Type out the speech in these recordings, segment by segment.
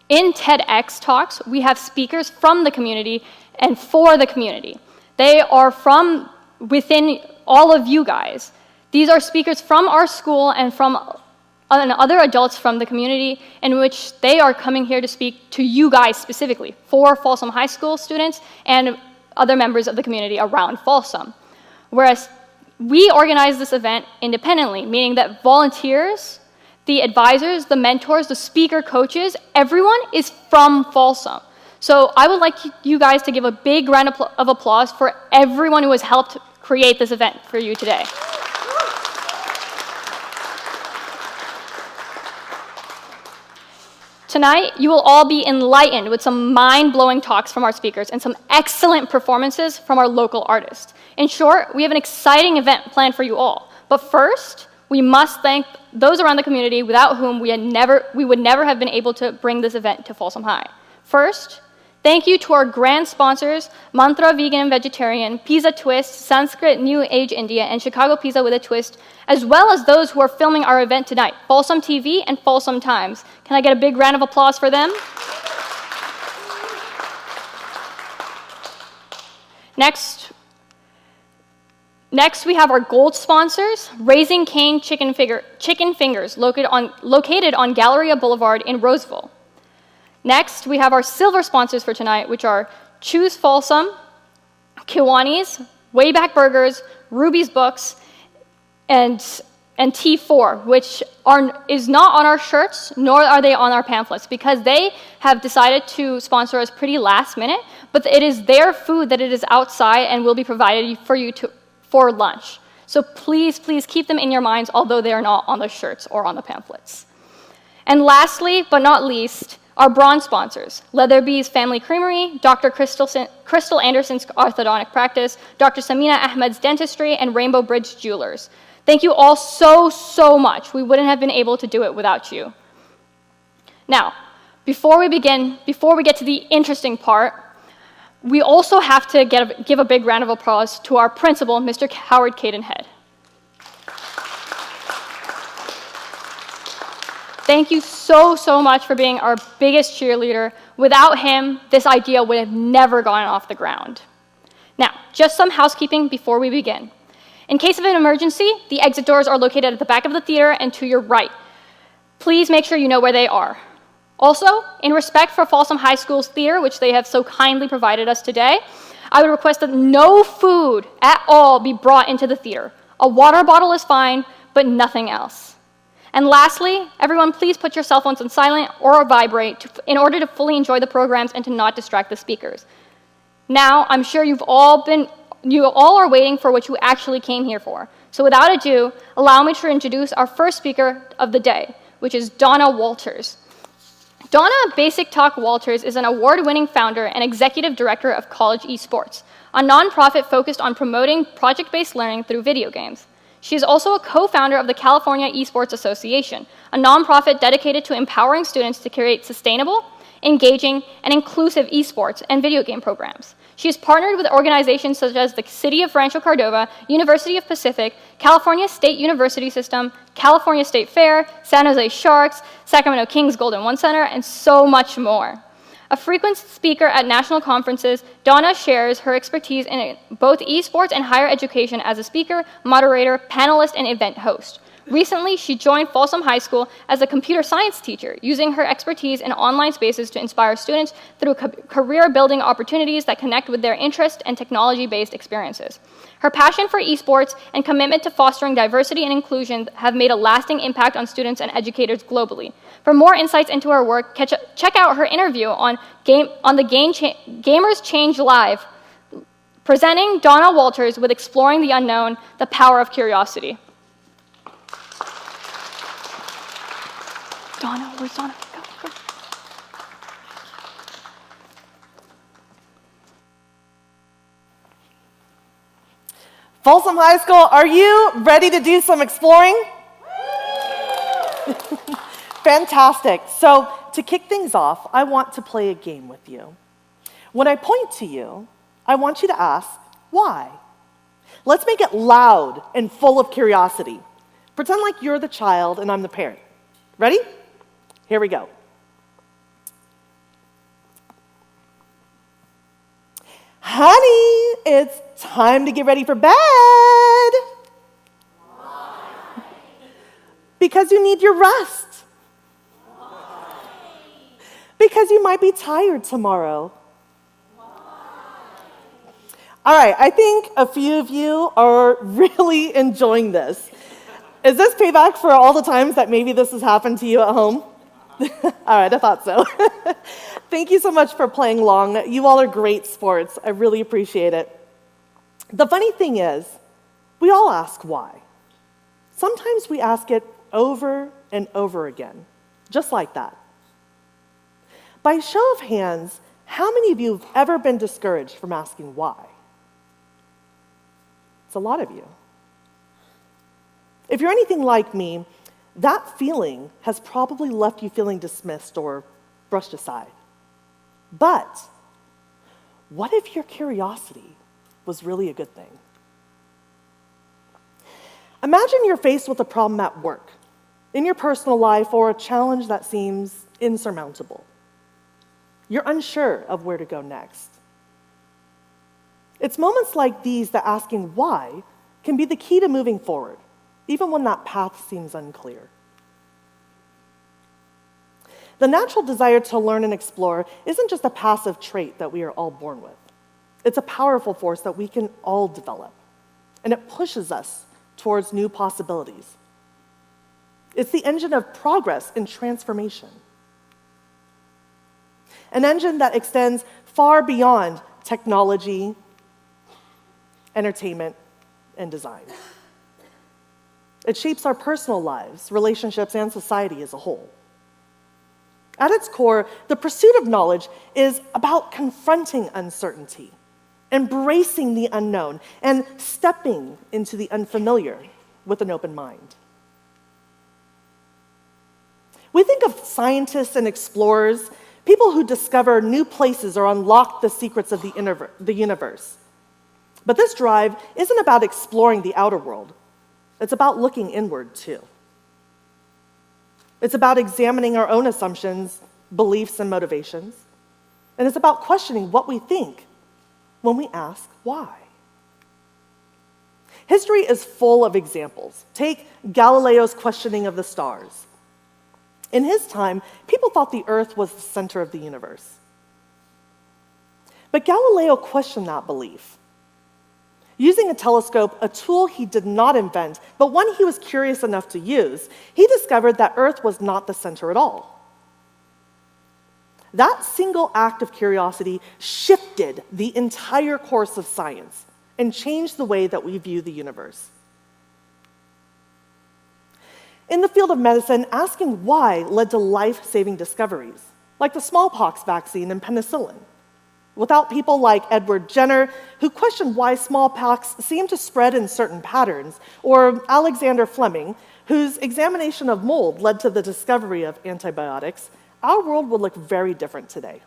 In TEDx talks, we have speakers from the community and for the community. They are from within all of you guys. These are speakers from our school and from other adults from the community in which they are coming here to speak to you guys specifically, for Folsom High School students and other members of the community around Folsom. Whereas we organize this event independently, meaning that volunteers, the advisors, the mentors, the speaker coaches, everyone is from Folsom. So I would like you guys to give a big round of applause for everyone who has helped create this event for you today. Tonight, you will all be enlightened with some mind-blowing talks from our speakers and some excellent performances from our local artists. In short, we have an exciting event planned for you all. But first, we must thank those around the community without whom we would never have been able to bring this event to Folsom High. First, thank you to our grand sponsors, Mantra Vegan and Vegetarian, Pizza Twist, Sanskrit New Age India, and Chicago Pizza with a Twist, as well as those who are filming our event tonight, Folsom TV and Folsom Times. Can I get a big round of applause for them? Next, we have our gold sponsors, Raising Cane Chicken Fingers, located on Galleria Boulevard in Roseville. Next, we have our silver sponsors for tonight, which are Choose Folsom, Kiwani's, Wayback Burgers, Ruby's Books, and T4, which is not on our shirts, nor are they on our pamphlets, because they have decided to sponsor us pretty last minute, but it is their food that it is outside and will be provided for you for lunch. So please, please keep them in your minds, although they are not on the shirts or on the pamphlets. And lastly, but not least, our bronze sponsors, Leatherby's Family Creamery, Dr. Crystal Anderson's Orthodontic Practice, Dr. Samina Ahmed's Dentistry, and Rainbow Bridge Jewelers. Thank you all so much. We wouldn't have been able to do it without you. Now, before we get to the interesting part, we also have to give a big round of applause to our principal, Mr. Howard Cadenhead. Thank you so much for being our biggest cheerleader. Without him, this idea would have never gone off the ground. Now, just some housekeeping before we begin. In case of an emergency, the exit doors are located at the back of the theater and to your right. Please make sure you know where they are. Also, in respect for Folsom High School's theater, which they have so kindly provided us today, I would request that no food at all be brought into the theater. A water bottle is fine, but nothing else. And lastly, everyone please put your cell phones on silent or vibrate in order to fully enjoy the programs and to not distract the speakers. Now, I'm sure you all are waiting for what you actually came here for. So without ado, allow me to introduce our first speaker of the day, which is Donna Walters. Donna Basic Talk Walters is an award-winning founder and executive director of College Esports, a nonprofit focused on promoting project-based learning through video games. She is also a co-founder of the California Esports Association, a nonprofit dedicated to empowering students to create sustainable, engaging, and inclusive esports and video game programs. She has partnered with organizations such as the City of Rancho Cordova, University of Pacific, California State University System, California State Fair, San Jose Sharks, Sacramento Kings Golden One Center, and so much more. A frequent speaker at national conferences, Donna shares her expertise in both esports and higher education as a speaker, moderator, panelist, and event host. Recently, she joined Folsom High School as a computer science teacher, using her expertise in online spaces to inspire students through career-building opportunities that connect with their interest and technology-based experiences. Her passion for esports and commitment to fostering diversity and inclusion have made a lasting impact on students and educators globally. For more insights into her work, check out her interview on the Gamers Change Live, presenting Donna Walters with Exploring the Unknown, the Power of Curiosity. Donna, where's Donna? Go. Folsom High School, are you ready to do some exploring? Fantastic. So to kick things off, I want to play a game with you. When I point to you, I want you to ask, why? Let's make it loud and full of curiosity. Pretend like you're the child and I'm the parent. Ready? Here we go. Honey, it's time to get ready for bed. Why? Because you need your rest. Why? Because you might be tired tomorrow. Why? All right, I think a few of you are really enjoying this. Is this payback for all the times that maybe this has happened to you at home? All right, I thought so. Thank you so much for playing along. You all are great sports. I really appreciate it. The funny thing is, we all ask why. Sometimes we ask it over and over again, just like that. By show of hands, how many of you have ever been discouraged from asking why? It's a lot of you. If you're anything like me, that feeling has probably left you feeling dismissed or brushed aside. But what if your curiosity was really a good thing? Imagine you're faced with a problem at work, in your personal life, or a challenge that seems insurmountable. You're unsure of where to go next. It's moments like these that asking why can be the key to moving forward, even when that path seems unclear. The natural desire to learn and explore isn't just a passive trait that we are all born with. It's a powerful force that we can all develop, and it pushes us towards new possibilities. It's the engine of progress and transformation. An engine that extends far beyond technology, entertainment, and design. It shapes our personal lives, relationships, and society as a whole. At its core, the pursuit of knowledge is about confronting uncertainty, embracing the unknown, and stepping into the unfamiliar with an open mind. We think of scientists and explorers, people who discover new places or unlock the secrets of the universe. But this drive isn't about exploring the outer world. It's about looking inward, too. It's about examining our own assumptions, beliefs, and motivations. And it's about questioning what we think when we ask why. History is full of examples. Take Galileo's questioning of the stars. In his time, people thought the earth was the center of the universe. But Galileo questioned that belief. Using a telescope, a tool he did not invent, but one he was curious enough to use, he discovered that Earth was not the center at all. That single act of curiosity shifted the entire course of science and changed the way that we view the universe. In the field of medicine, asking why led to life-saving discoveries, like the smallpox vaccine and penicillin. Without people like Edward Jenner, who questioned why smallpox seemed to spread in certain patterns, or Alexander Fleming, whose examination of mold led to the discovery of antibiotics, our world would look very different today.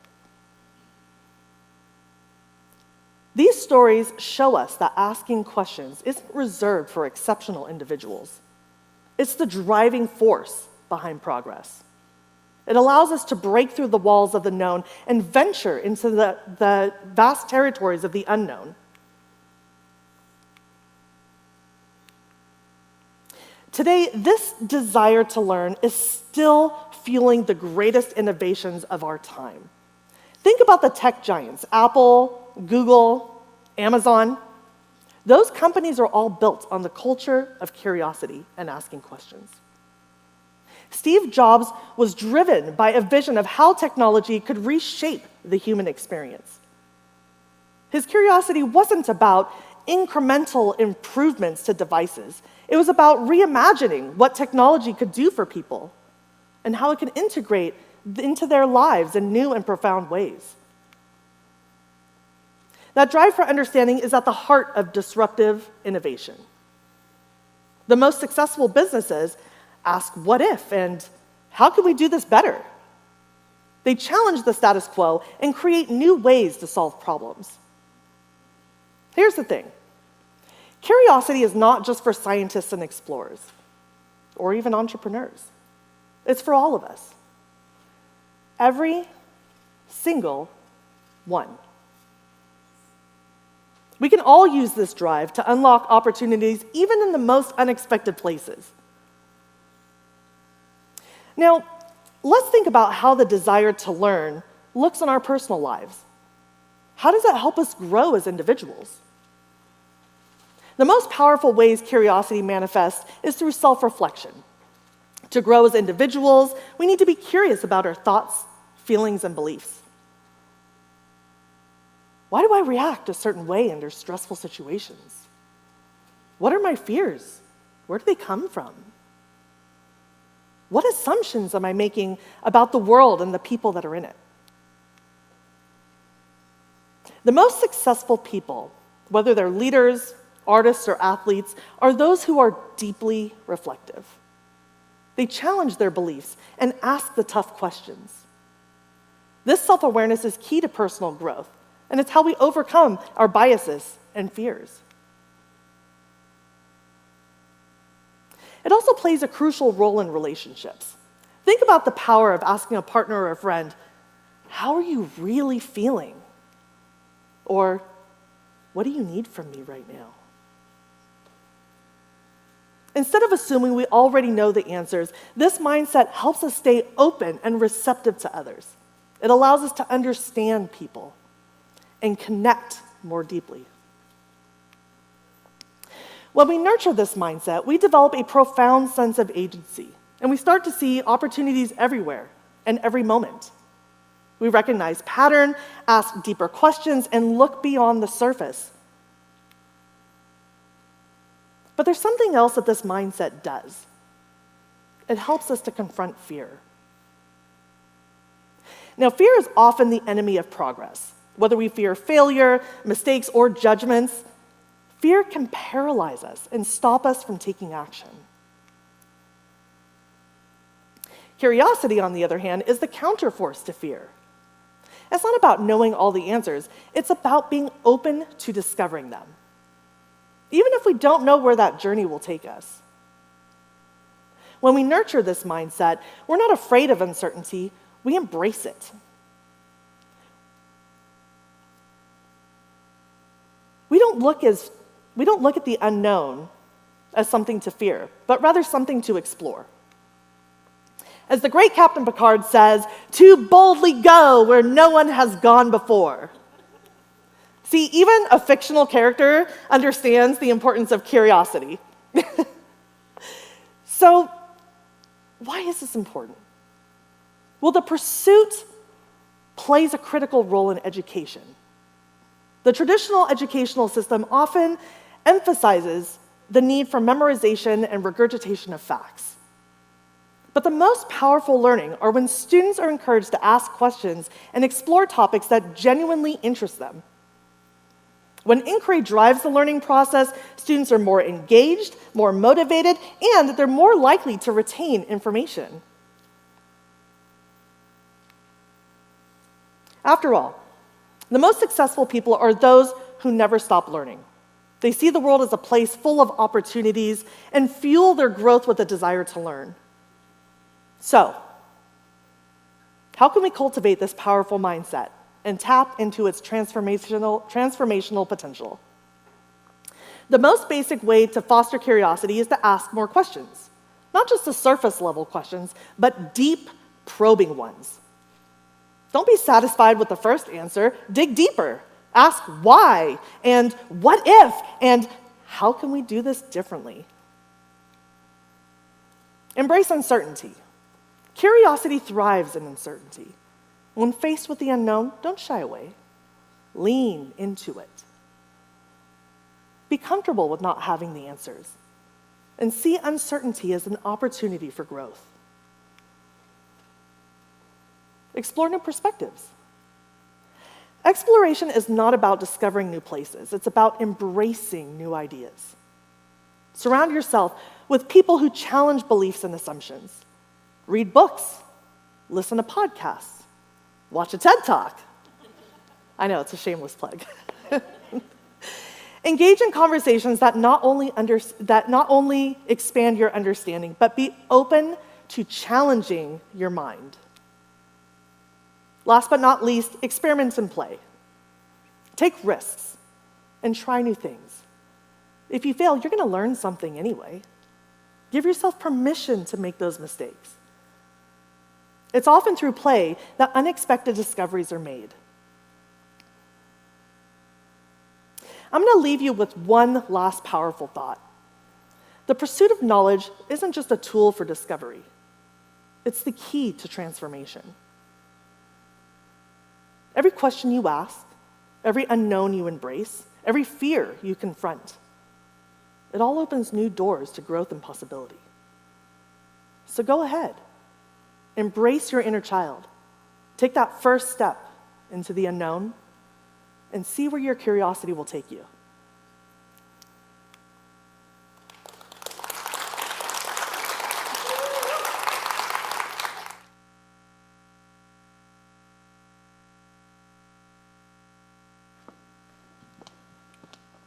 These stories show us that asking questions isn't reserved for exceptional individuals. It's the driving force behind progress. It allows us to break through the walls of the known and venture into the vast territories of the unknown. Today, this desire to learn is still fueling the greatest innovations of our time. Think about the tech giants, Apple, Google, Amazon. Those companies are all built on the culture of curiosity and asking questions. Steve Jobs was driven by a vision of how technology could reshape the human experience. His curiosity wasn't about incremental improvements to devices. It was about reimagining what technology could do for people and how it could integrate into their lives in new and profound ways. That drive for understanding is at the heart of disruptive innovation. The most successful businesses ask what if and how can we do this better? They challenge the status quo and create new ways to solve problems. Here's the thing. Curiosity is not just for scientists and explorers, or even entrepreneurs. It's for all of us. Every single one. We can all use this drive to unlock opportunities even in the most unexpected places. Now, let's think about how the desire to learn looks in our personal lives. How does that help us grow as individuals? The most powerful ways curiosity manifests is through self-reflection. To grow as individuals, we need to be curious about our thoughts, feelings, and beliefs. Why do I react a certain way under stressful situations? What are my fears? Where do they come from? What assumptions am I making about the world and the people that are in it? The most successful people, whether they're leaders, artists, or athletes, are those who are deeply reflective. They challenge their beliefs and ask the tough questions. This self-awareness is key to personal growth, and it's how we overcome our biases and fears. It also plays a crucial role in relationships. Think about the power of asking a partner or a friend, "How are you really feeling?" Or, "What do you need from me right now?" Instead of assuming we already know the answers, this mindset helps us stay open and receptive to others. It allows us to understand people and connect more deeply. When we nurture this mindset, we develop a profound sense of agency, and we start to see opportunities everywhere and every moment. We recognize pattern, ask deeper questions, and look beyond the surface. But there's something else that this mindset does. It helps us to confront fear. Now, fear is often the enemy of progress. Whether we fear failure, mistakes, or judgments, fear can paralyze us and stop us from taking action. Curiosity, on the other hand, is the counterforce to fear. It's not about knowing all the answers. It's about being open to discovering them, even if we don't know where that journey will take us. When we nurture this mindset, we're not afraid of uncertainty, we embrace it. We don't look at the unknown as something to fear, but rather something to explore. As the great Captain Picard says, "To boldly go where no one has gone before." See, even a fictional character understands the importance of curiosity. So, why is this important? Well, the pursuit plays a critical role in education. The traditional educational system often emphasizes the need for memorization and regurgitation of facts. But the most powerful learning are when students are encouraged to ask questions and explore topics that genuinely interest them. When inquiry drives the learning process, students are more engaged, more motivated, and they're more likely to retain information. After all, the most successful people are those who never stop learning. They see the world as a place full of opportunities and fuel their growth with a desire to learn. So, how can we cultivate this powerful mindset and tap into its transformational potential? The most basic way to foster curiosity is to ask more questions. Not just the surface level questions, but deep, probing ones. Don't be satisfied with the first answer. Dig deeper. Ask why, and what if, and how can we do this differently? Embrace uncertainty. Curiosity thrives in uncertainty. When faced with the unknown, don't shy away. Lean into it. Be comfortable with not having the answers, and see uncertainty as an opportunity for growth. Explore new perspectives. Exploration is not about discovering new places. It's about embracing new ideas. Surround yourself with people who challenge beliefs and assumptions. Read books. Listen to podcasts. Watch a TED Talk. I know, it's a shameless plug. Engage in conversations that not only expand your understanding, but be open to challenging your mind. Last but not least, experiment and play. Take risks. and try new things. If you fail, you're going to learn something anyway. Give yourself permission to make those mistakes. It's often through play that unexpected discoveries are made. I'm going to leave you with one last powerful thought. The pursuit of knowledge isn't just a tool for discovery. It's the key to transformation. Every question you ask, every unknown you embrace, every fear you confront, it all opens new doors to growth and possibility. So go ahead. Embrace your inner child. Take that first step into the unknown and see where your curiosity will take you.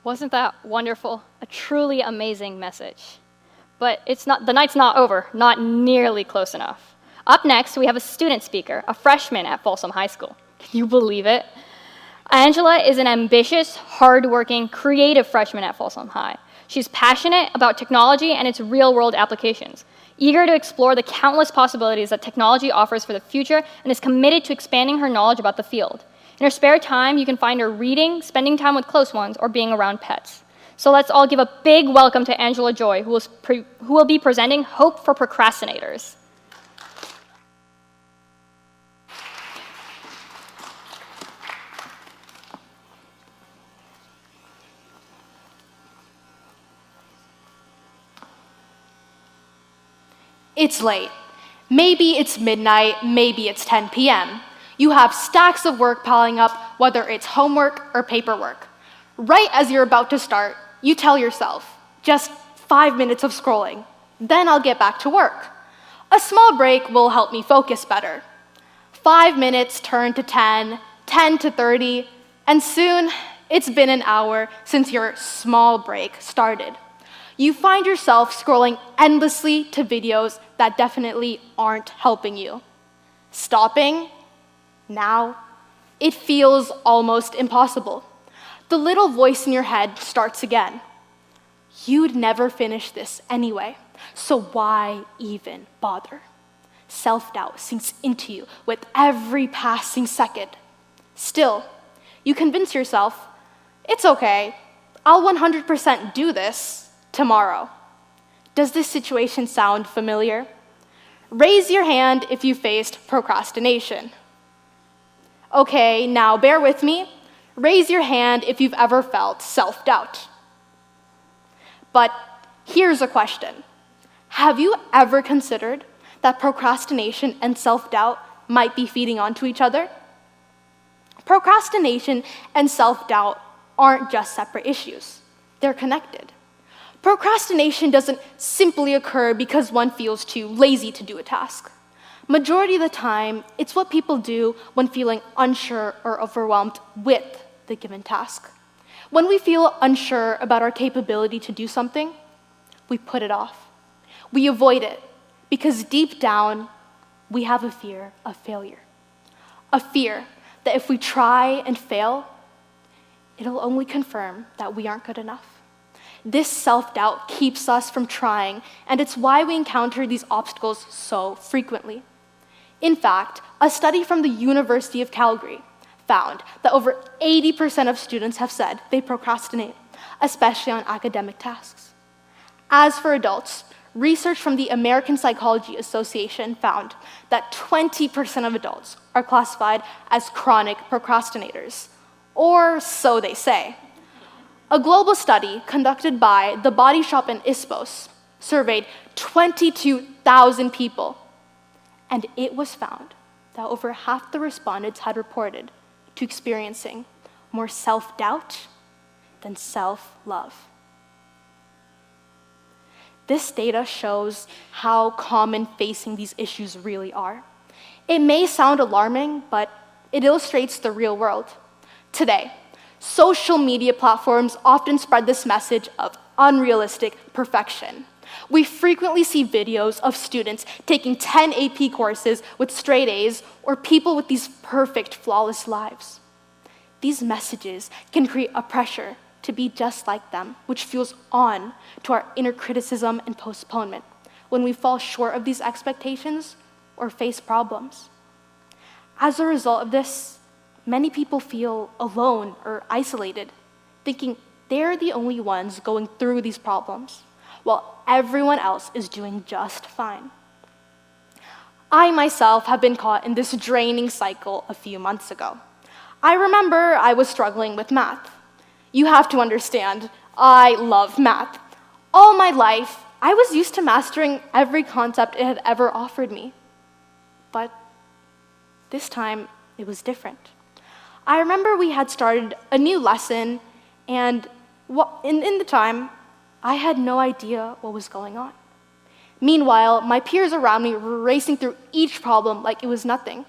Wasn't that wonderful? A truly amazing message. But the night's not over, not nearly close enough. Up next, we have a student speaker, a freshman at Folsom High School. Can you believe it? Angela is an ambitious, hardworking, creative freshman at Folsom High. She's passionate about technology and its real-world applications, eager to explore the countless possibilities that technology offers for the future, and is committed to expanding her knowledge about the field. In her spare time, you can find her reading, spending time with close ones, or being around pets. So let's all give a big welcome to Angela Joy, who will be presenting Hope for Procrastinators. It's late. Maybe it's midnight, maybe it's 10 p.m. You have stacks of work piling up, whether it's homework or paperwork. Right as you're about to start, you tell yourself, just 5 minutes of scrolling, then I'll get back to work. A small break will help me focus better. 5 minutes turn to 10, 10 to 30, and soon it's been an hour since your small break started. You find yourself scrolling endlessly to videos that definitely aren't helping you. Stopping? Now, it feels almost impossible. The little voice in your head starts again. You'd never finish this anyway, so why even bother? Self-doubt sinks into you with every passing second. Still, you convince yourself, it's okay, I'll 100% do this tomorrow. Does this situation sound familiar? Raise your hand if you faced procrastination. Okay, now bear with me. Raise your hand if you've ever felt self-doubt. But here's a question. Have you ever considered that procrastination and self-doubt might be feeding onto each other? Procrastination and self-doubt aren't just separate issues. They're connected. Procrastination doesn't simply occur because one feels too lazy to do a task. Majority of the time, it's what people do when feeling unsure or overwhelmed with the given task. When we feel unsure about our capability to do something, we put it off. We avoid it because deep down, we have a fear of failure. A fear that if we try and fail, it'll only confirm that we aren't good enough. This self-doubt keeps us from trying, and it's why we encounter these obstacles so frequently. In fact, a study from the University of Calgary found that over 80% of students have said they procrastinate, especially on academic tasks. As for adults, research from the American Psychology Association found that 20% of adults are classified as chronic procrastinators, or so they say. A global study conducted by The Body Shop and ISPOS surveyed 22,000 people, and it was found that over half the respondents had reported to experiencing more self-doubt than self-love. This data shows how common facing these issues really are. It may sound alarming, but it illustrates the real world. Today, social media platforms often spread this message of unrealistic perfection. We frequently see videos of students taking 10 AP courses with straight A's or people with these perfect, flawless lives. These messages can create a pressure to be just like them, which fuels on to our inner criticism and postponement when we fall short of these expectations or face problems. As a result of this, many people feel alone or isolated, thinking they're the only ones going through these problems, while everyone else is doing just fine. I myself have been caught in this draining cycle a few months ago. I remember I was struggling with math. You have to understand, I love math. All my life, I was used to mastering every concept it had ever offered me. But this time, it was different. I remember we had started a new lesson, and in the time, I had no idea what was going on. Meanwhile, my peers around me were racing through each problem like it was nothing.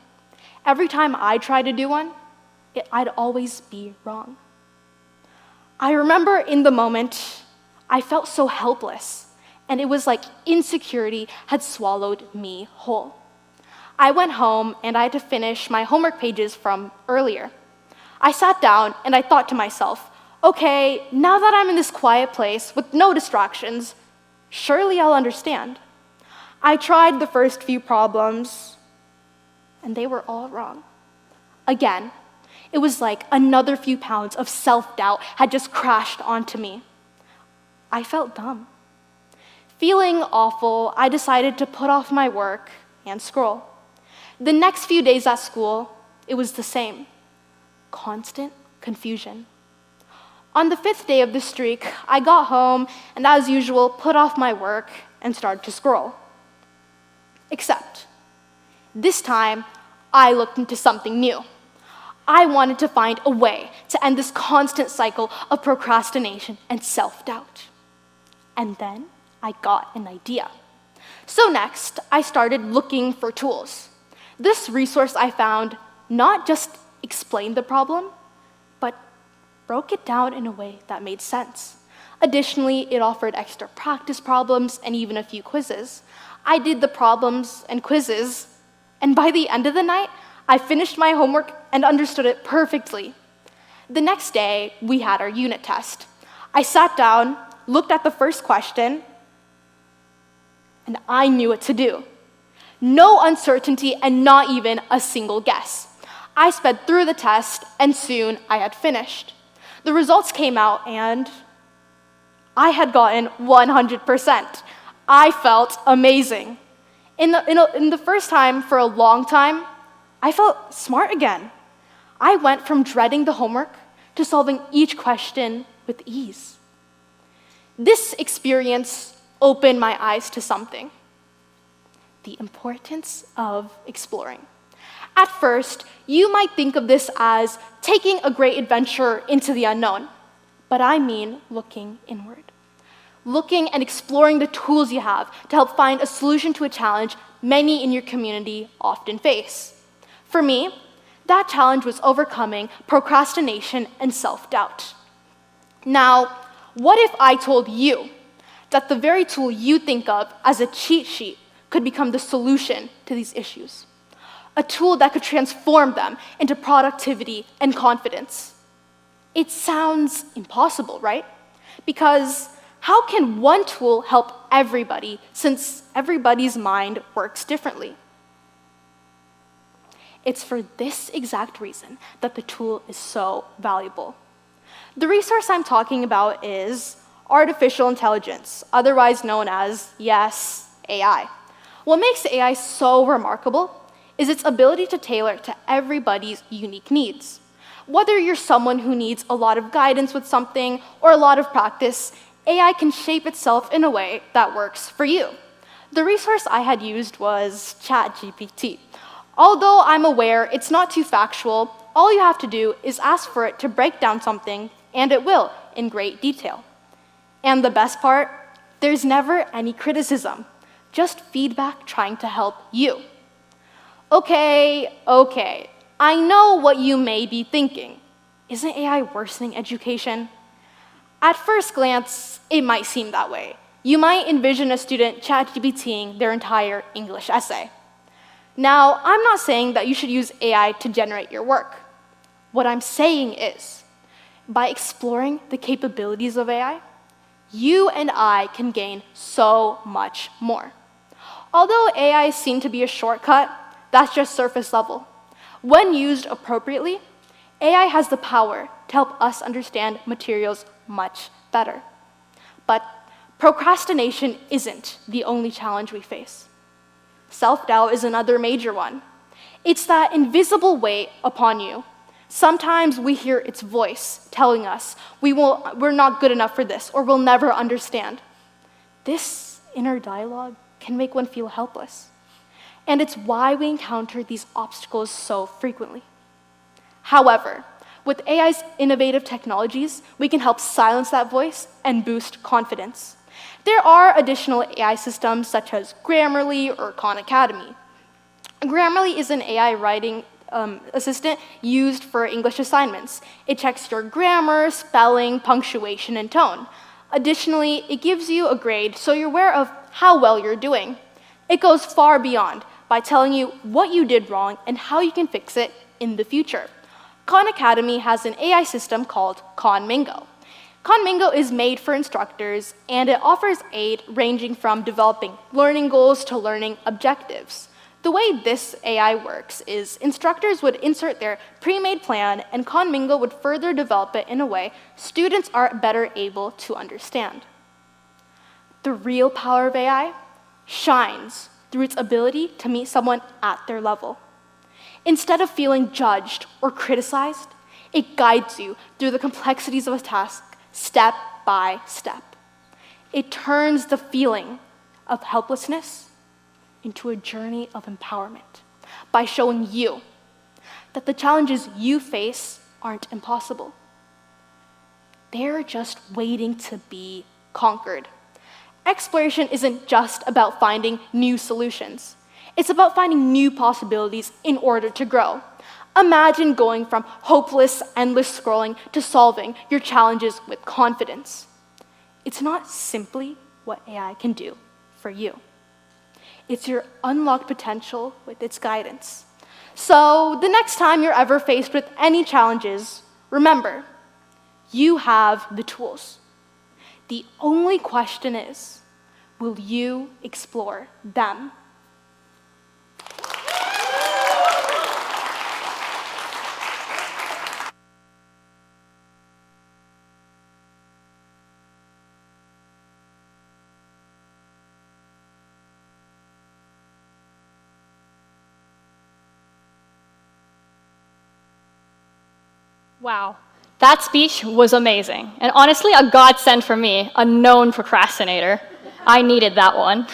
Every time I tried to do one, I'd always be wrong. I remember in the moment, I felt so helpless, and it was like insecurity had swallowed me whole. I went home and I had to finish my homework pages from earlier. I sat down and I thought to myself, okay, now that I'm in this quiet place with no distractions, surely I'll understand. I tried the first few problems, and they were all wrong. Again, it was like another few pounds of self-doubt had just crashed onto me. I felt dumb. Feeling awful, I decided to put off my work and scroll. The next few days at school, it was the same. Constant confusion. On the 5th day of the streak, I got home and, as usual, put off my work and started to scroll. Except, this time, I looked into something new. I wanted to find a way to end this constant cycle of procrastination and self-doubt. And then I got an idea. So next, I started looking for tools. This resource I found not just explained the problem, but broke it down in a way that made sense. Additionally, it offered extra practice problems and even a few quizzes. I did the problems and quizzes, and by the end of the night, I finished my homework and understood it perfectly. The next day, we had our unit test. I sat down, looked at the first question, and I knew what to do. No uncertainty and not even a single guess. I sped through the test, and soon I had finished. The results came out, and I had gotten 100%. I felt amazing. In the first time for a long time, I felt smart again. I went from dreading the homework to solving each question with ease. This experience opened my eyes to something: the importance of exploring. At first, you might think of this as taking a great adventure into the unknown, but I mean looking inward. Looking and exploring the tools you have to help find a solution to a challenge many in your community often face. For me, that challenge was overcoming procrastination and self-doubt. Now, what if I told you that the very tool you think of as a cheat sheet could become the solution to these issues? A tool that could transform them into productivity and confidence. It sounds impossible, right? Because how can one tool help everybody, since everybody's mind works differently? It's for this exact reason that the tool is so valuable. The resource I'm talking about is artificial intelligence, otherwise known as, yes, AI. What makes AI so remarkable is its ability to tailor to everybody's unique needs. Whether you're someone who needs a lot of guidance with something or a lot of practice, AI can shape itself in a way that works for you. The resource I had used was ChatGPT. Although I'm aware it's not too factual, all you have to do is ask for it to break down something, and it will, in great detail. And the best part, there's never any criticism, just feedback trying to help you. Okay, I know what you may be thinking. Isn't AI worsening education? At first glance, it might seem that way. You might envision a student ChatGPTing their entire English essay. Now, I'm not saying that you should use AI to generate your work. What I'm saying is, By exploring the capabilities of AI, you and I can gain so much more. Although AI is seen to be a shortcut, that's just surface level. When used appropriately, AI has the power to help us understand materials much better. But procrastination isn't the only challenge we face. Self-doubt is another major one. It's that invisible weight upon you. Sometimes we hear its voice telling us we're not good enough for this or we'll never understand. This inner dialogue can make one feel helpless. And it's why we encounter these obstacles so frequently. However, with AI's innovative technologies, we can help silence that voice and boost confidence. There are additional AI systems such as Grammarly or Khan Academy. Grammarly is an AI writing assistant used for English assignments. It checks your grammar, spelling, punctuation, and tone. Additionally, it gives you a grade so you're aware of how well you're doing. It goes far beyond by telling you what you did wrong and how you can fix it in the future. Khan Academy has an AI system called Khanmingo. Khanmingo is made for instructors, and it offers aid ranging from developing learning goals to learning objectives. The way this AI works is instructors would insert their pre-made plan, and Khanmingo would further develop it in a way students are better able to understand. The real power of AI shines through its ability to meet someone at their level. Instead of feeling judged or criticized, it guides you through the complexities of a task step by step. It turns the feeling of helplessness into a journey of empowerment by showing you that the challenges you face aren't impossible. They're just waiting to be conquered. Exploration isn't just about finding new solutions. It's about finding new possibilities in order to grow. Imagine going from hopeless, endless scrolling to solving your challenges with confidence. It's not simply what AI can do for you. It's your unlocked potential with its guidance. So the next time you're ever faced with any challenges, remember, you have the tools. The only question is, will you explore them? Wow, that speech was amazing. And honestly, a godsend for me, a known procrastinator. I needed that one.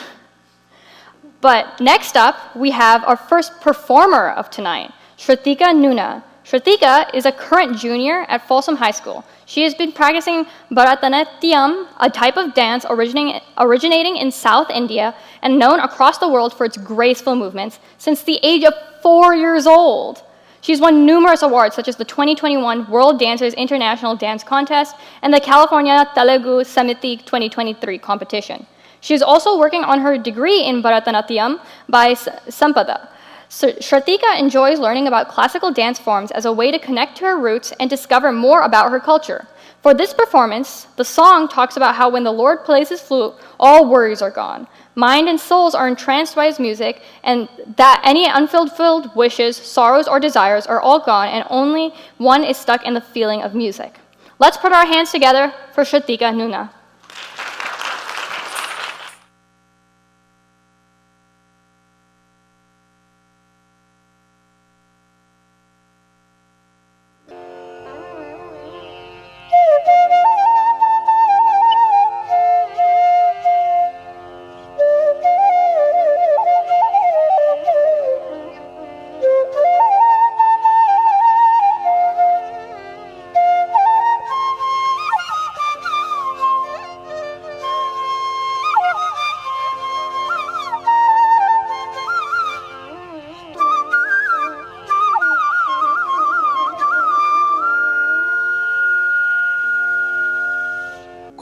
But next up, we have our first performer of tonight, Shruthika Nunna. Shruthika is a current junior at Folsom High School. She has been practicing Bharatanatyam, a type of dance originating in South India and known across the world for its graceful movements, since the age of 4 years old. She's won numerous awards, such as the 2021 World Dancers International Dance Contest and the California Telugu Samiti 2023 competition. She is also working on her degree in Bharatanatyam by Sampada. Shruthika enjoys learning about classical dance forms as a way to connect to her roots and discover more about her culture. For this performance, the song talks about how when the Lord plays his flute, all worries are gone. Mind and souls are entranced by his music, and that any unfulfilled wishes, sorrows, or desires are all gone, and only one is stuck in the feeling of music. Let's put our hands together for Shruthika Nunna.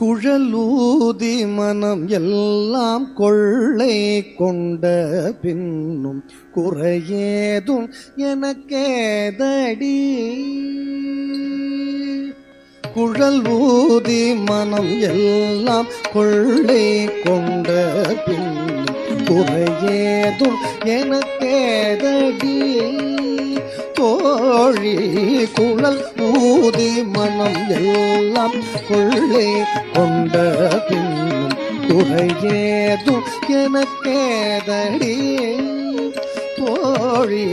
குழலூதி மனம் எல்லாம் கொள்ளை கொண்ட பின்னும் குறையேதும் எனக்கேதடி குழல் ஊதி மனம் எல்லாம் கொள்ளை கொண்ட பின் குறையேதும் எனக்கேதடி தோழி. குழல் ஊதி மனம் எல்லாம் கொள்ளை கொண்ட பின் குறையேதும் எனக்கேதடி தோழி.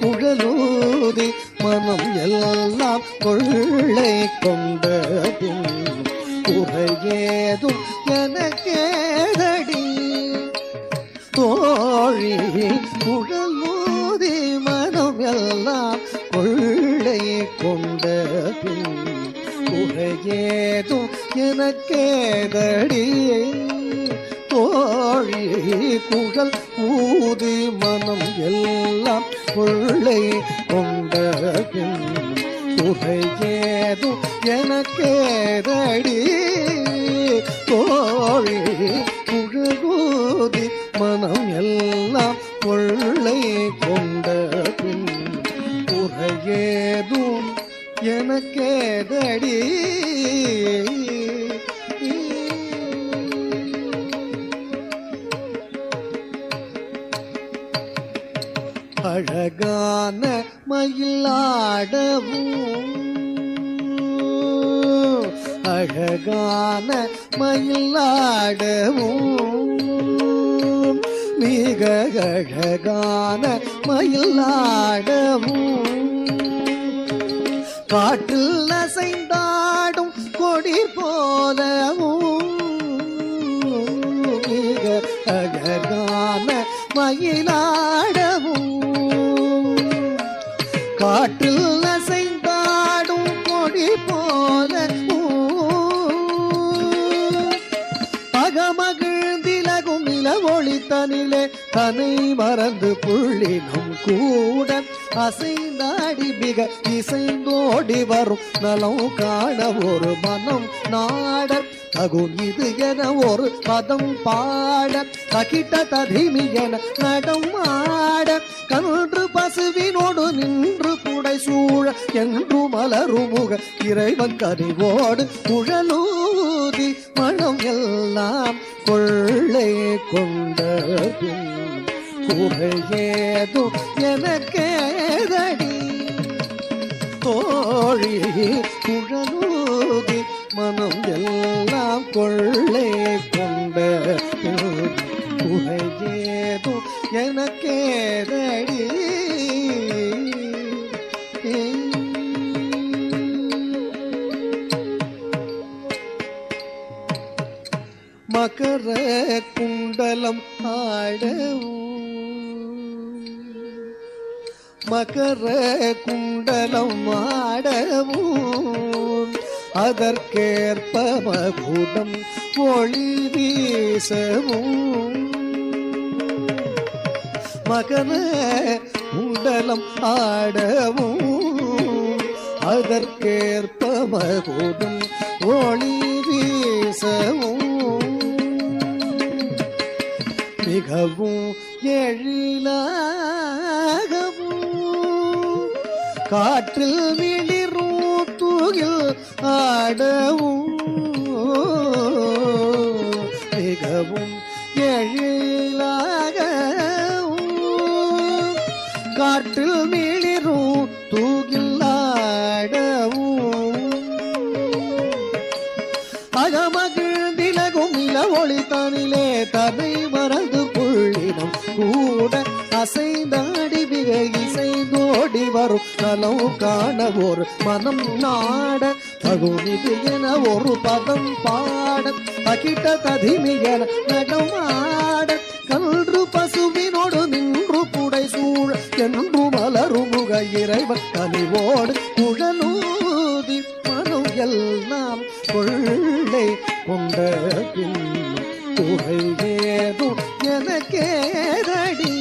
குழலூதி மனம் எல்லாம் கொள்ளை கொண்ட பின் குறையேதும் எனக்கேதடி தோழி. குழலூதி மனம் எல்லாம் கொள்ளை கொண்ட பின் குறையேதும் எனக்கேதடி தோழி. குழல் ஊதி மனம் எல்லாம் கொள்ளை கொண்ட பின் குறையேதும் எனக்கேதடி தோழி. குழலூதி மனம் எல்லாம் கொள்ளை கொண்ட பின் குறையேதும் எனக்கேதடி. அழகான மயிலாடவும் அழகான மயிலாடவும் மிக அழகான மயிலாடவும் காட்டில் அசைந்தாடும் கொடி போலவும் மிக அழகான மயிலாடவும் காட்டில் அசைந்தாடும் கொடி போலவும் பகமகிழ்ந்திலகும் நிலவொளித்தனிலே தன்னை மறந்து புள்ளினும் கூட அசைந்தாடி மிக இசைந்தோடி வரும் நலம் காண ஒரு மனம் நாட தகும் இது என ஒரு பதம் பாட தகிட்ட ததிமி என நடம் ஆட கன்று பசுவினோடு நின்று புடை சூழ என்று மலருமுக இறைவன் கனிவோடு குழலூதி மனம் எல்லாம் கொள்ளை கொண்ட பின் குறையேதும் எனக்கேதடி தோழி. குழலூதி மனம் எல்லாம் கொள்ளை கொண்ட குறையேதும் எனக்கேதடி மகர குண்டலம் ஆடவும் மகர குண்டலம் ஆடவும் அதற்கேற்ப மகுடம் ஒளி வீசவும் மகர குண்டலம் ஆடவும் அதற்கேற்ப மகுடம் ஒளி வீசவும் மிகவும் எழிலாகவும் காற்றில் மிளிரும் தூகில் ஆடவும் மிகவும் எழிலாகவும் காற்றில் மிளிரும் தூகில் ஆடவும் அகமகிழ்ந்திலகும் இல ஒளித்தனிலே தன்னை மறந்து புள்ளினம் கூட அசைந்தாடி மிக இசைந்தோடி வரும் நலம் காண ஒரு மனம் நாட தகுனிது என ஒரு பதம் பாட அகிட்ட ததிமி என நடம் ஆட கன்று பசுவினோடு நின்று புடை சூழ என்று மலருமுக இறைவன் கனிவோடு குழலூதி மனம் எல்லாம் கொள்ளை கொண்ட பின் குறையேதும் எனக்கேதடி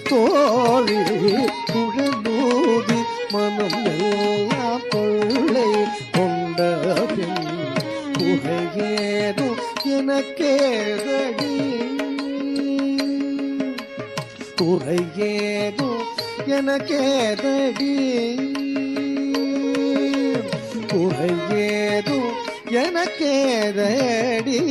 தோழி. குழலூதி மனம் எல்லாம் கொள்ளை கொண்ட பின் குறையேதும் எனக்கேதடி குறையேதும் எனக்கேதடி குறை எனக்கேதடி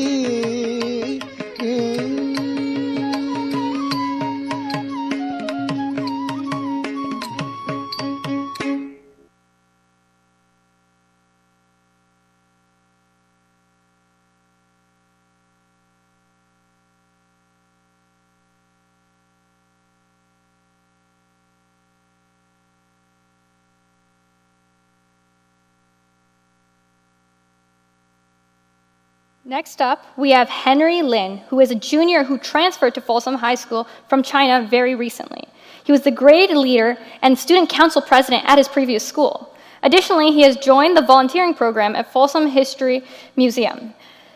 Next up, we have Henry Lin, who is a junior who transferred to Folsom High School from China very recently. He was the grade leader and student council president at his previous school. Additionally, he has joined the volunteering program at Folsom History Museum.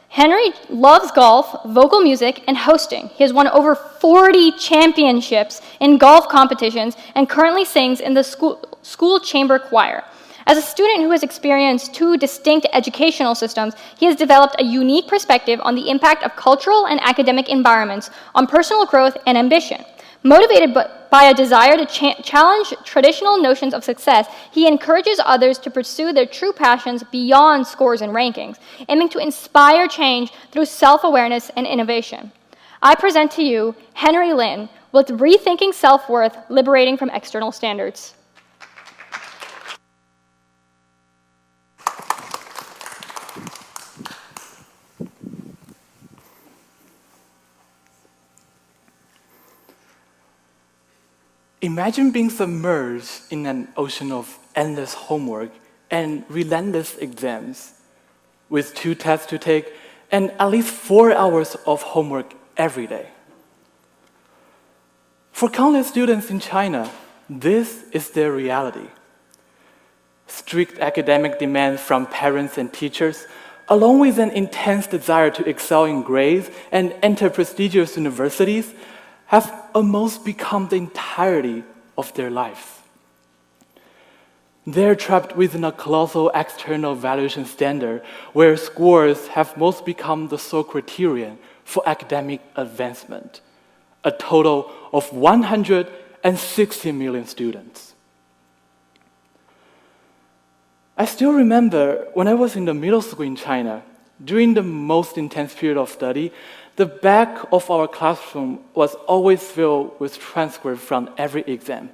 Henry loves golf, vocal music, and hosting. He has won over 40 championships in golf competitions and currently sings in the school chamber choir. As a student who has experienced two distinct educational systems, he has developed a unique perspective on the impact of cultural and academic environments on personal growth and ambition. Motivated by a desire to challenge traditional notions of success, he encourages others to pursue their true passions beyond scores and rankings, aiming to inspire change through self-awareness and innovation. I present to you Henry Lin with Rethinking Self-Worth, Liberating from External Standards. Imagine being submerged in an ocean of endless homework and relentless exams, with 2 tests to take and at least 4 hours of homework every day. For countless students in China, this is their reality. Strict academic demands from parents and teachers, along with an intense desire to excel in grades and enter prestigious universities, have almost become the entirety of their lives. They're trapped within a colossal external evaluation standard where scores have most become the sole criterion for academic advancement, a total of 160 million students. I still remember when I was in the middle school in China, during the most intense period of study, the back of our classroom was always filled with transcripts from every exam.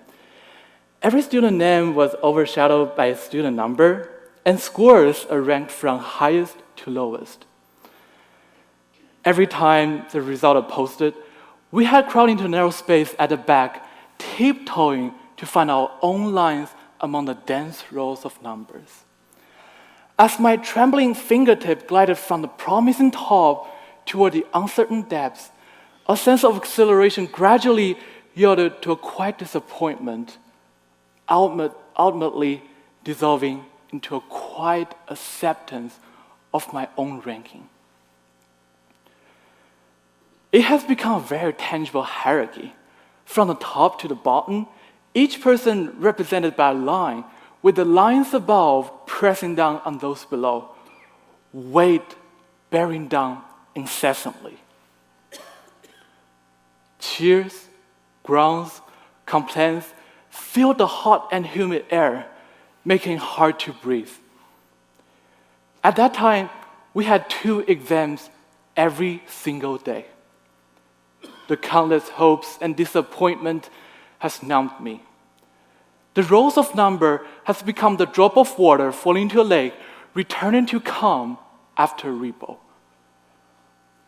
Every student name was overshadowed by a student number, and scores are ranked from highest to lowest. Every time the result was posted, we had crowded into a narrow space at the back, tiptoeing to find our own lines among the dense rows of numbers. As my trembling fingertip glided from the promising top toward the uncertain depths, a sense of exhilaration gradually yielded to a quiet disappointment, ultimately dissolving into a quiet acceptance of my own ranking. It has become a very tangible hierarchy. From the top to the bottom, each person represented by a line, with the lines above pressing down on those below, weight bearing down incessantly. Cheers, groans, complaints filled the hot and humid air, making it hard to breathe. At that time, we had 2 exams every single day. The countless hopes and disappointment has numbed me. The rows of number has become the drop of water falling into a lake, returning to calm after a ripple.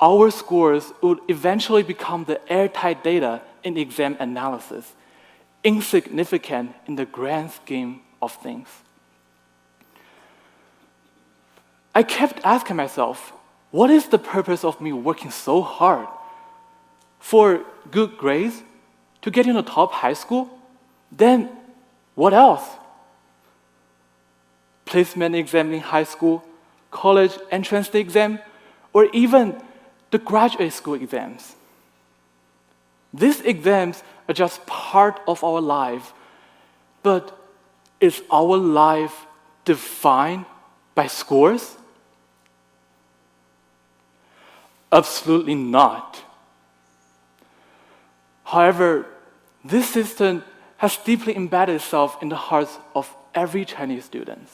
Our scores would eventually become the airtight data in exam analysis, insignificant in the grand scheme of things. I kept asking myself, what is the purpose of me working so hard? For good grades? To get into top high school? Then what else? Placement exam in high school, college entrance exam, or even the graduate school exams. These exams are just part of our life, but is our life defined by scores? Absolutely not. However, this system has deeply embedded itself in the hearts of every Chinese student.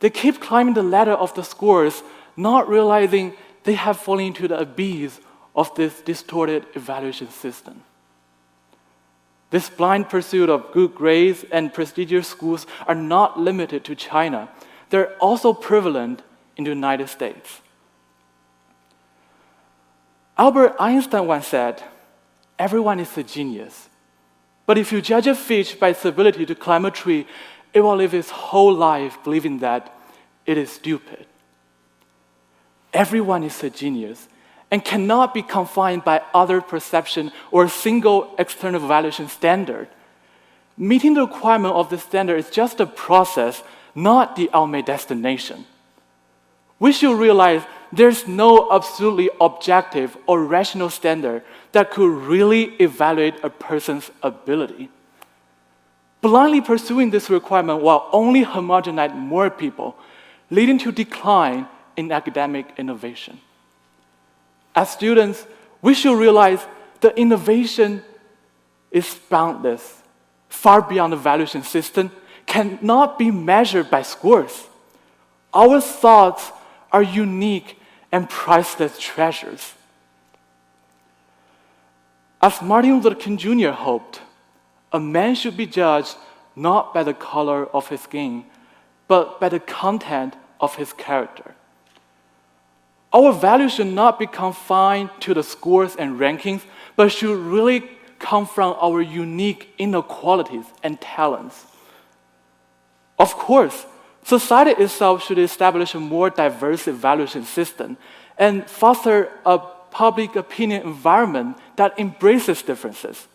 They keep climbing the ladder of the scores, not realizing they have fallen into the abyss of this distorted evaluation system. This blind pursuit of good grades and prestigious schools are not limited to China. They're also prevalent in the United States. Albert Einstein once said, "Everyone is a genius. But if you judge a fish by its ability to climb a tree, it will live its whole life believing that it is stupid." Everyone is a genius and cannot be confined by other perception or a single external evaluation standard. Meeting the requirement of the standard is just a process, not the ultimate destination. We should realize there's no absolutely objective or rational standard that could really evaluate a person's ability. Blindly pursuing this requirement will only homogenize more people, leading to decline in academic innovation. As students, we should realize the innovation is boundless, far beyond the evaluation system, cannot be measured by scores. Our thoughts are unique and priceless treasures. As Martin Luther King Jr. hoped, a man should be judged not by the color of his skin, but by the content of his character. Our values should not be confined to the scores and rankings, but should really come from our unique inner qualities and talents. Of course, society itself should establish a more diverse evaluation system and foster a public opinion environment that embraces differences.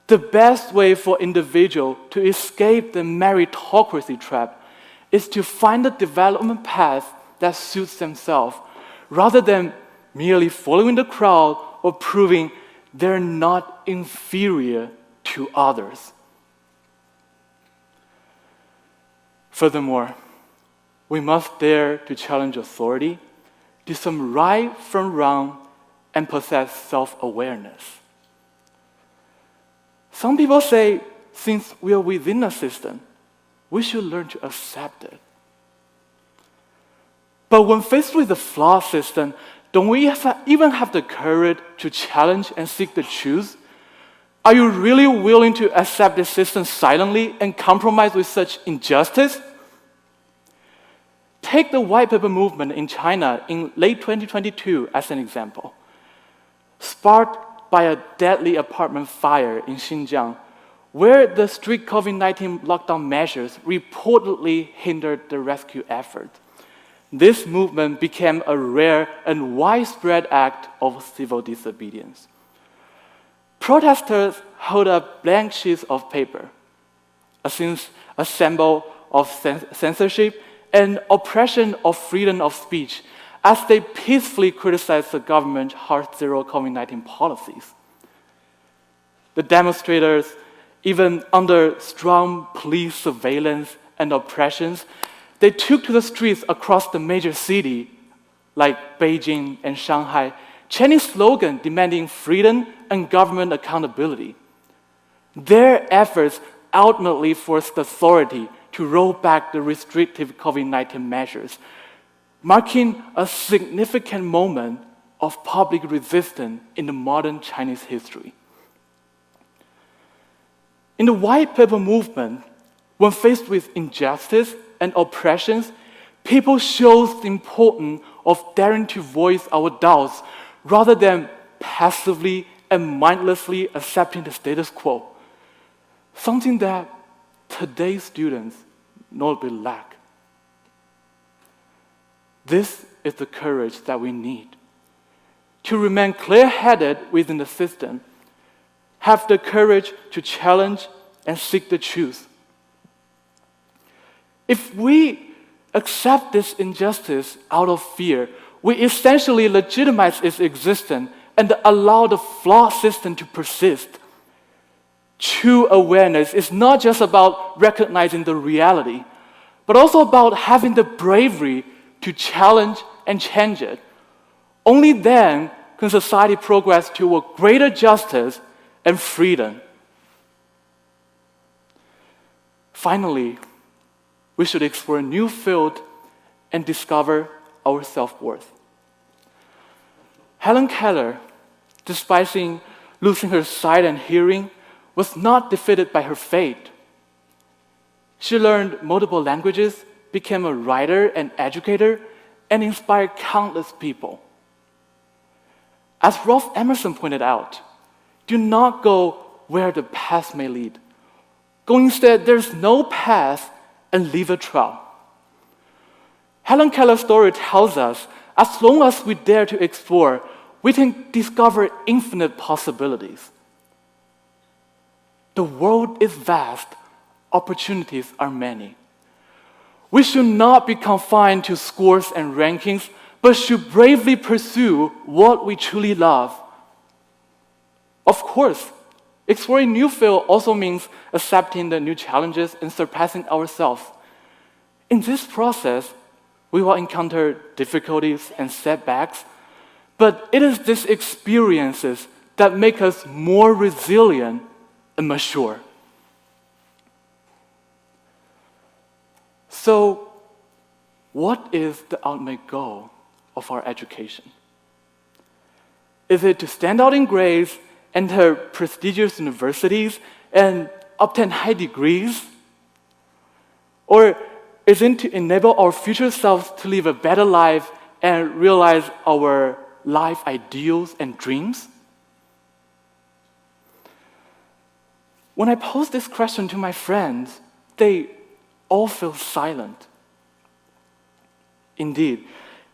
The best way for individuals to escape the meritocracy trap is to find a development path that suits themselves, rather than merely following the crowd or proving they're not inferior to others. Furthermore, we must dare to challenge authority, discern right from wrong, and possess self-awareness. Some people say, since we are within a system, we should learn to accept it. But when faced with a flawed system, don't we even have the courage to challenge and seek the truth? Are you really willing to accept the system silently and compromise with such injustice? Take the white paper movement in China in late 2022 as an example. Sparked by a deadly apartment fire in Xinjiang, where the strict COVID-19 lockdown measures reportedly hindered the rescue effort. This movement became a rare and widespread act of civil disobedience. Protesters held up blank sheets of paper, a symbol of censorship and oppression of freedom of speech, as they peacefully criticized the government's hard zero COVID-19 policies. The demonstrators, even under strong police surveillance and oppressions, they took to the streets across the major cities like Beijing and Shanghai, chanting slogans demanding freedom and government accountability. Their efforts ultimately forced the authority to roll back the restrictive COVID-19 measures, marking a significant moment of public resistance in the modern Chinese history. In the white paper movement, when faced with injustice and oppressions, people showed the importance of daring to voice our doubts rather than passively and mindlessly accepting the status quo, something that today's students notably lack. This is the courage that we need. To remain clear-headed within the system, have the courage to challenge and seek the truth. If we accept this injustice out of fear, we essentially legitimize its existence and allow the flawed system to persist. True awareness is not just about recognizing the reality, but also about having the bravery to challenge and change it. Only then can society progress toward greater justice and freedom. Finally, we should explore a new field and discover our self-worth. Helen Keller, despite losing her sight and hearing, was not defeated by her fate. She learned multiple languages, became a writer and educator, and inspired countless people. As Ralph Emerson pointed out, do not go where the path may lead. Go instead, there's no path, and leave a trail. Helen Keller's story tells us, as long as we dare to explore, we can discover infinite possibilities. The world is vast, opportunities are many. We should not be confined to scores and rankings, but should bravely pursue what we truly love. Of course, exploring new fields also means accepting the new challenges and surpassing ourselves. In this process, we will encounter difficulties and setbacks, but it is these experiences that make us more resilient and mature. So, what is the ultimate goal of our education? Is it to stand out in grades, enter prestigious universities, and obtain high degrees? Or is it to enable our future selves to live a better life and realize our life ideals and dreams? When I pose this question to my friends, they all feel silent. Indeed,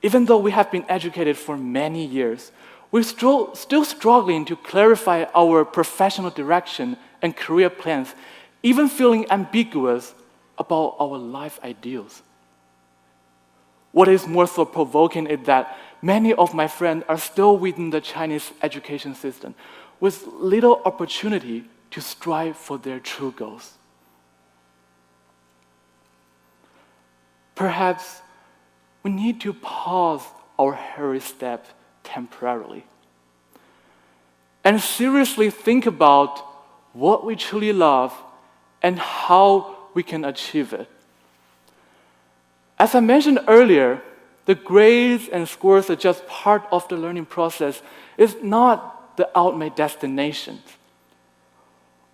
even though we have been educated for many years, we're still struggling to clarify our professional direction and career plans, even feeling ambiguous about our life ideals. What is more so provoking is that many of my friends are still within the Chinese education system with little opportunity to strive for their true goals. Perhaps we need to pause our hurried steps temporarily and seriously think about what we truly love and how we can achieve it. As I mentioned earlier, the grades and scores are just part of the learning process. It's not the ultimate destination.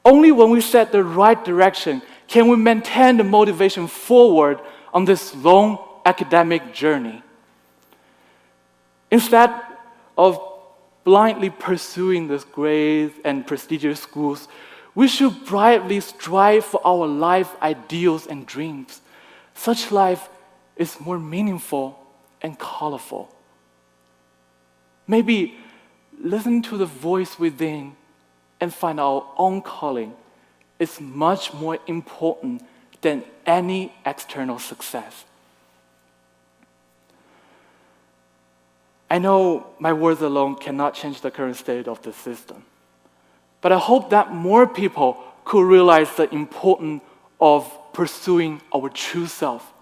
Only when we set the right direction can we maintain the motivation forward on this long academic journey. Instead of blindly pursuing these grades and prestigious schools, we should brightly strive for our life ideals and dreams. Such life is more meaningful and colorful. Maybe listen to the voice within and find our own calling is much more important than any external success. I know my words alone cannot change the current state of the system, but I hope that more people could realize the importance of pursuing our true self.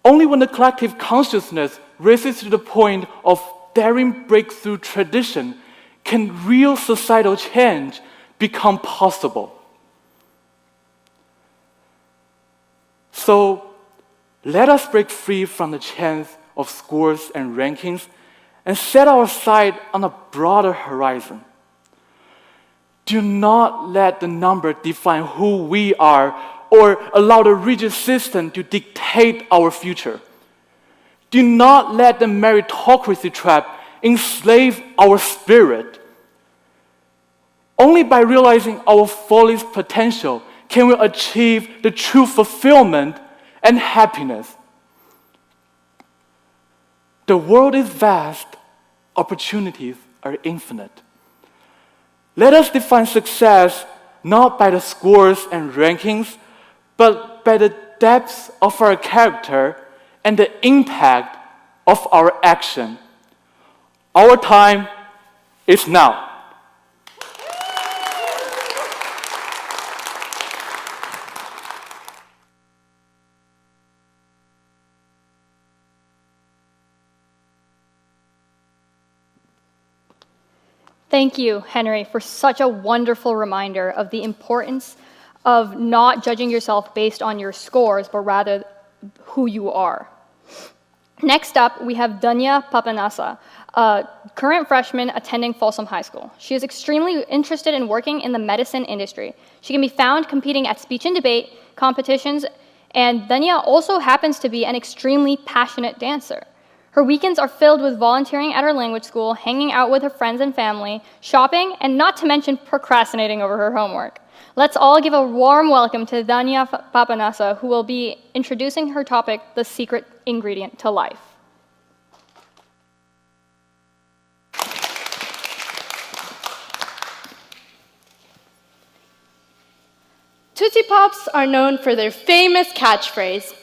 Only when the collective consciousness raises to the point of daring breakthrough tradition can real societal change become possible. So, let us break free from the chains of scores and rankings and set our sight on a broader horizon. Do not let the number define who we are or allow the rigid system to dictate our future. Do not let the meritocracy trap enslave our spirit. Only by realizing our fullest potential can we achieve the true fulfillment and happiness. The world is vast, opportunities are infinite. Let us define success not by the scores and rankings, but by the depth of our character and the impact of our action. Our time is now. Thank you, Henry, for such a wonderful reminder of the importance of not judging yourself based on your scores, but rather who you are. Next up, we have Dhanya Papanasa, a current freshman attending Folsom High School. She is extremely interested in working in the medicine industry. She can be found competing at speech and debate competitions, and Dhanya also happens to be an extremely passionate dancer. Her weekends are filled with volunteering at her language school, hanging out with her friends and family, shopping, and not to mention procrastinating over her homework. Let's all give a warm welcome to Dhanya Papanasa, who will be introducing her topic, The Secret Ingredient to Life. Tootsie Pops are known for their famous catchphrase,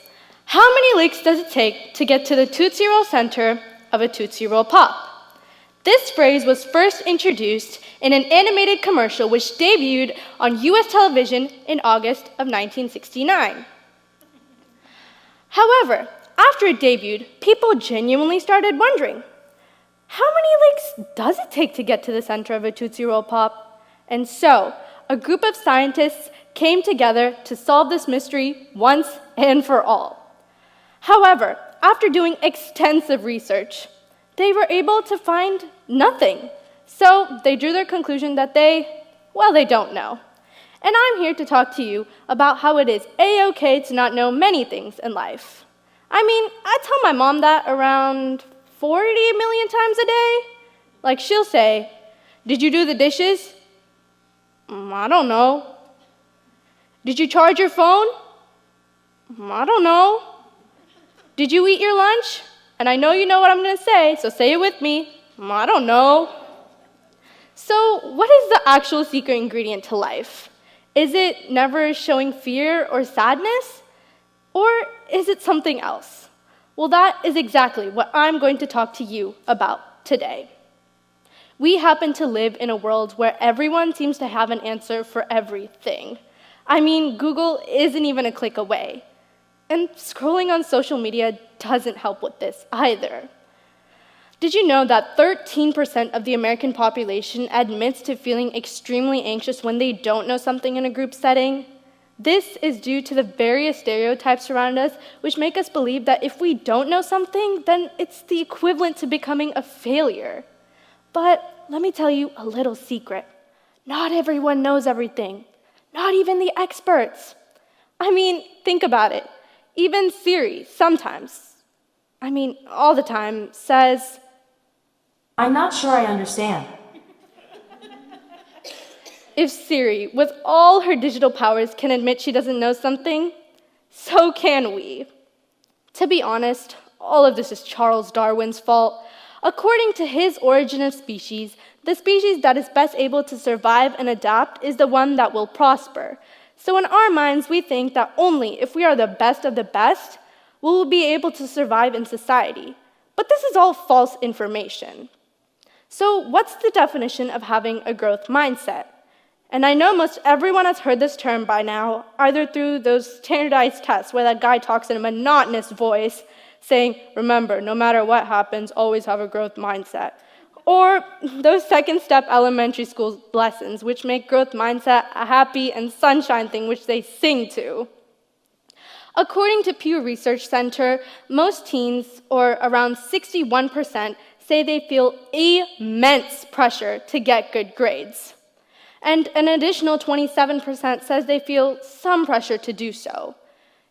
"How many licks does it take to get to the Tootsie Roll center of a Tootsie Roll Pop?" This phrase was first introduced in an animated commercial which debuted on US television in August of 1969. However, after it debuted, people genuinely started wondering, how many licks does it take to get to the center of a Tootsie Roll Pop? And so, a group of scientists came together to solve this mystery once and for all. However, after doing extensive research, they were able to find nothing. So they drew their conclusion that they don't know. And I'm here to talk to you about how it is a-okay to not know many things in life. I mean, I tell my mom that around 40 million times a day. Like she'll say, "Did you do the dishes?" "I don't know." "Did you charge your phone?" "I don't know." "Did you eat your lunch?" And I know you know what I'm going to say, so say it with me. "I don't know." So what is the actual secret ingredient to life? Is it never showing fear or sadness? Or is it something else? Well, that is exactly what I'm going to talk to you about today. We happen to live in a world where everyone seems to have an answer for everything. I mean, Google isn't even a click away. And scrolling on social media doesn't help with this either. Did you know that 13% of the American population admits to feeling extremely anxious when they don't know something in a group setting? This is due to the various stereotypes around us, which make us believe that if we don't know something, then it's the equivalent to becoming a failure. But let me tell you a little secret. Not everyone knows everything. Not even the experts. I mean, think about it. Even Siri sometimes, all the time, says, "I'm not sure I understand." If Siri, with all her digital powers, can admit she doesn't know something, so can we. To be honest, all of this is Charles Darwin's fault. According to his Origin of Species, the species that is best able to survive and adapt is the one that will prosper. So in our minds, we think that only if we are the best of the best, we will be able to survive in society. But this is all false information. So what's the definition of having a growth mindset? And I know most everyone has heard this term by now, either through those standardized tests where that guy talks in a monotonous voice saying, "Remember, no matter what happens, always have a growth mindset." Or those second-step elementary school lessons, which make growth mindset a happy and sunshine thing which they sing to. According to Pew Research Center, most teens, or around 61%, say they feel immense pressure to get good grades. And an additional 27% says they feel some pressure to do so.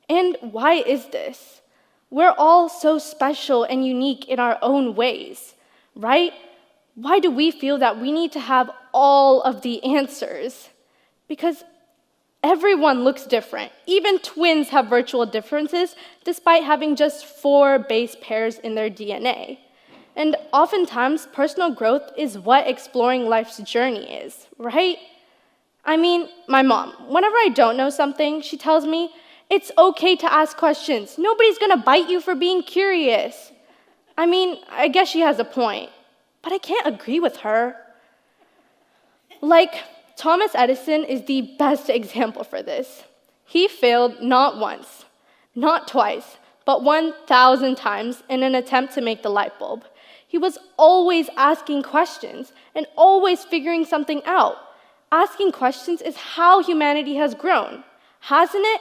And why is this? We're all so special and unique in our own ways, right? Why do we feel that we need to have all of the answers? Because everyone looks different. Even twins have virtual differences despite having just 4 base pairs in their DNA. And oftentimes, personal growth is what exploring life's journey is, right? My mom, whenever I don't know something, she tells me, "It's okay to ask questions. Nobody's gonna bite you for being curious." I guess she has a point. But I can't agree with her. Like, Thomas Edison is the best example for this. He failed not once, not twice, but 1,000 times in an attempt to make the light bulb. He was always asking questions and always figuring something out. Asking questions is how humanity has grown, hasn't it?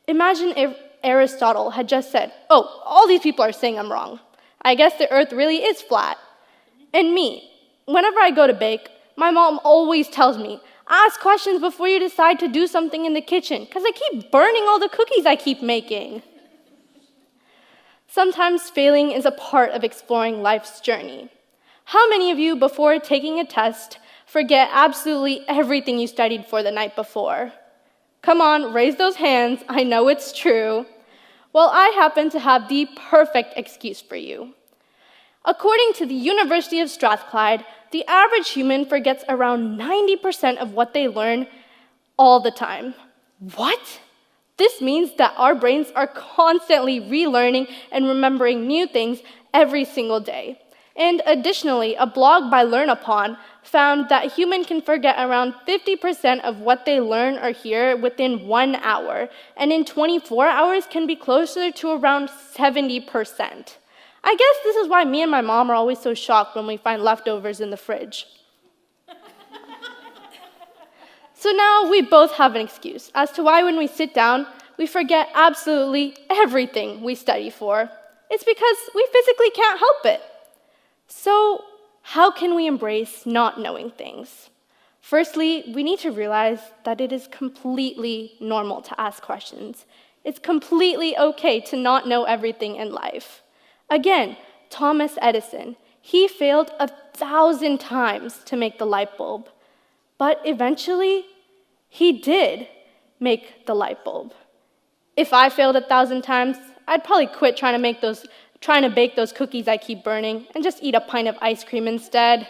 Imagine if Aristotle had just said, "Oh, all these people are saying I'm wrong. I guess the earth really is flat." And me, whenever I go to bake, my mom always tells me, "Ask questions before you decide to do something in the kitchen, because I keep burning all the cookies I keep making." Sometimes failing is a part of exploring life's journey. How many of you, before taking a test, forget absolutely everything you studied for the night before? Come on, raise those hands. I know it's true. Well, I happen to have the perfect excuse for you. According to the University of Strathclyde, the average human forgets around 90% of what they learn all the time. What? This means that our brains are constantly relearning and remembering new things every single day. And additionally, a blog by Learn-Upon found that humans can forget around 50% of what they learn or hear within 1 hour, and in 24 hours can be closer to around 70%. I guess this is why me and my mom are always so shocked when we find leftovers in the fridge. So now we both have an excuse as to why when we sit down, we forget absolutely everything we study for. It's because we physically can't help it. So how can we embrace not knowing things? Firstly, we need to realize that it is completely normal to ask questions. It's completely okay to not know everything in life. Again, Thomas Edison, he failed 1,000 times to make the light bulb, but eventually he did make the light bulb. If I failed 1,000 times, I'd probably quit trying to bake those cookies I keep burning and just eat a pint of ice cream instead.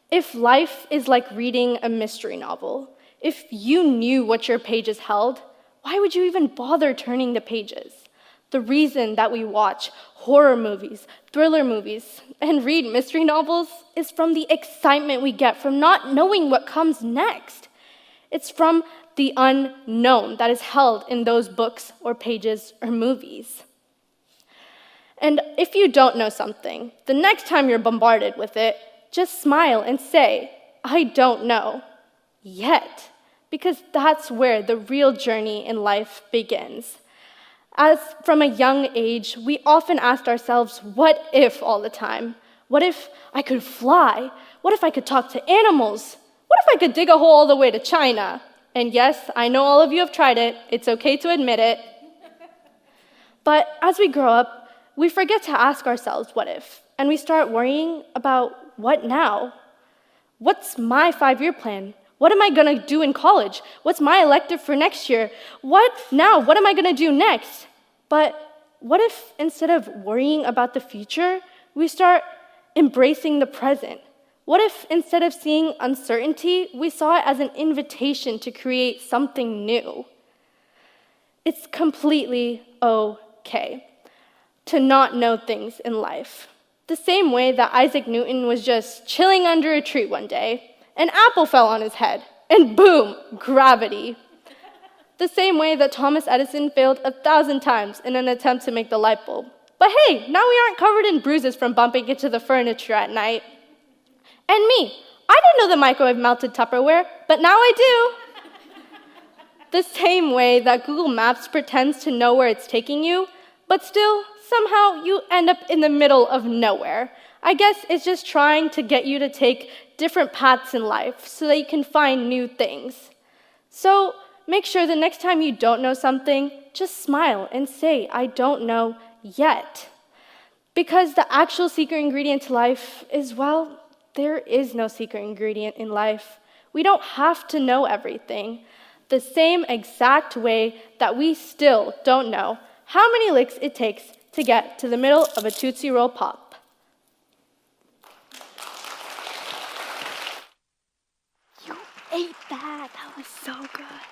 If life is like reading a mystery novel, if you knew what your pages held, why would you even bother turning the pages? The reason that we watch horror movies, thriller movies, and read mystery novels is from the excitement we get from not knowing what comes next. It's from the unknown that is held in those books or pages or movies. And if you don't know something, the next time you're bombarded with it, just smile and say, "I don't know yet," because that's where the real journey in life begins. As from a young age, we often ask ourselves, what if all the time? What if I could fly? What if I could talk to animals? What if I could dig a hole all the way to China? And yes, I know all of you have tried it. It's okay to admit it. But as we grow up, we forget to ask ourselves, what if? And we start worrying about what now? What's my 5-year plan? What am I going to do in college? What's my elective for next year? What now? What am I going to do next? But what if instead of worrying about the future, we start embracing the present? What if instead of seeing uncertainty, we saw it as an invitation to create something new? It's completely okay to not know things in life. The same way that Isaac Newton was just chilling under a tree one day, an apple fell on his head, and boom, gravity. The same way that Thomas Edison failed 1,000 times in an attempt to make the light bulb. But hey, now we aren't covered in bruises from bumping into the furniture at night. And me, I didn't know the microwave melted Tupperware, but now I do. The same way that Google Maps pretends to know where it's taking you, but still, somehow you end up in the middle of nowhere. I guess it's just trying to get you to take different paths in life so that you can find new things. So make sure the next time you don't know something, just smile and say, "I don't know yet." Because the actual secret ingredient to life is, well, there is no secret ingredient in life. We don't have to know everything. The same exact way that we still don't know how many licks it takes to get to the middle of a Tootsie Roll Pop. You ate that. That was so good.